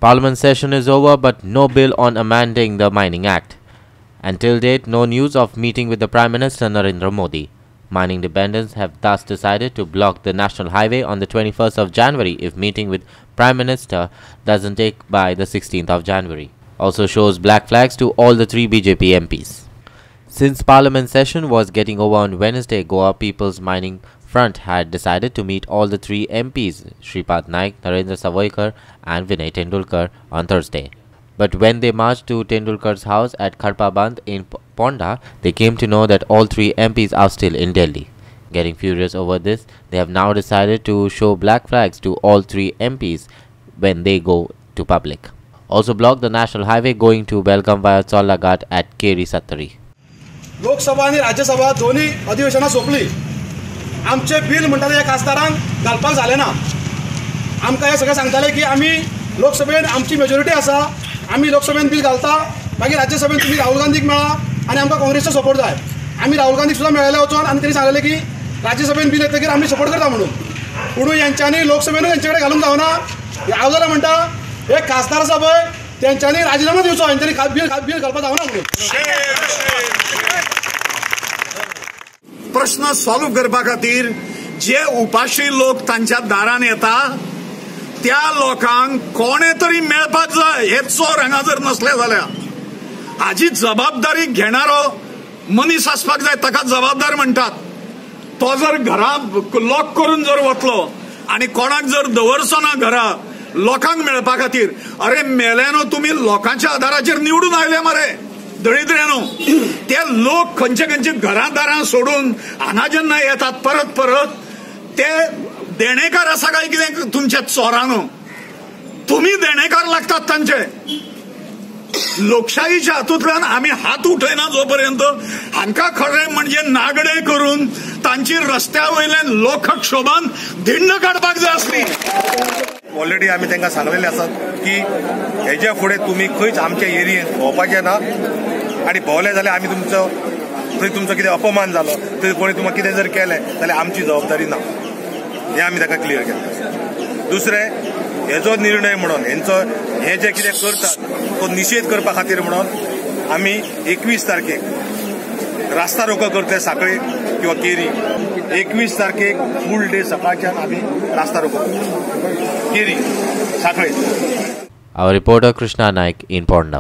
Parliament session is over, but no bill on amending the Mining Act. Until date, no news of meeting with the Prime Minister Narendra Modi. Mining dependents have thus decided to block the national highway on the 21st of January if meeting with Prime Minister doesn't take by the 16th of January. Also shows black flags to all the 3 BJP MPs. Since Parliament session was getting over on Wednesday, Goa People's Mining Front had decided to meet all the 3 MPs, Shripad Naik, Narendra Savoykar and Vinay Tendulkar, on Thursday. But when they marched to Tendulkar's house at Kharpa Bandh in Ponda, they came to know that all 3 MPs are still in Delhi. Getting furious over this, they have now decided to show black flags to all 3 MPs when they go to public. Also block the national highway going to Belgaum via Cholla Ghat at Keri Sattari. Lok Sabha आणि राज्यसभा दोन्ही अधिवेशना सोपली. आमचे bill म्हणतात या खासदारांक घालपाक झाले ना. आमकां हे सगळें सांगताले की आम्ही लोकसभेन आमची मेजॉरिटी आसा, आम्ही लोकसभेन बिल घालता, मागीर राज्यसभेन तुम्ही राहुल गांधीक मेळा आणि आमकां काँग्रेसचो सपोर्ट जाय. आम्ही राहुल गांधीक सुद्धा मेळ्ळे वचून आणि त्यांनी सांगलेले की राज्यसभेन बिल येतकीर आम्ही सपोर्ट करता म्हणून. पुणून यांच्यांनी लोकसभेनूच यांचे कडेन घालूंक जावना. हांव जाल्यार म्हणटा एक खासदार आसा पळय त्यांच्यांनी राजीनामा दिवचो, यांच्यांनी बिल घालपाक जावना म्हणून. प्रश्न सॉल्व करपा खातीर जे उपाशी लोक तांच्या दारान येता त्या लोकांक कोणे तरी मेळपाक जाय. हे चोर हांगा जर नसले जाल्यार हाजी जबाबदारी घेणारो मनीस आसपाक जाय, ताका जबाबदार म्हणटात. तो जर घरा लॉक करून जर वतलो आणि कोणाक जर दवरचो ना घरा लोकांक मेळपा खातीर, अरे मेल्यानो तुम्ही लोकांच्या आधाराचेर निवडून आयले मरे दळिद्र्यानो. ते लोक खंयचे खंयचे घरां दारां सोडून हांगा जेन्ना येतात परत परत, ते देणेकार आसा काय कितें तुमचे चोरांनो? तुम्ही देणेकार लागतात तांचे. लोकशाहीच्या हातूंतल्यान आम्ही हात उठयना जोपर्यंत हांकां खरें म्हणजे नागडे करून तांची रस्त्या वयल्यान लोकक्षोभान धिंड काडपाक जाय आसली. ऑलरेडी आम्ही तांकां सांगलेले आसात की हेजे फुडें तुमी खंयच आमच्या एरियेंत भोंवपाचें ना, आनी भोंवले जाल्यार आमी थंय तुमचो कितें अपमान जालो, थंय कोणी तुमकां कितें जर केलें जाल्यार आमची जबाबदारी ना. हे आमी ताका क्लियर केलें. दुसरें, हेजो निर्णय म्हणून हेंचो हे जे कितें करतात तो निषेध करपा खातीर म्हणून आमी 21 तारखेक रास्ता रोको करतले सांखळे किंवा केरी. 21 तारखेक फूल डे सकाळच्यान आमी रास्ता रोको carry Sankhali. Our reporter Krishna Naik in Ponda.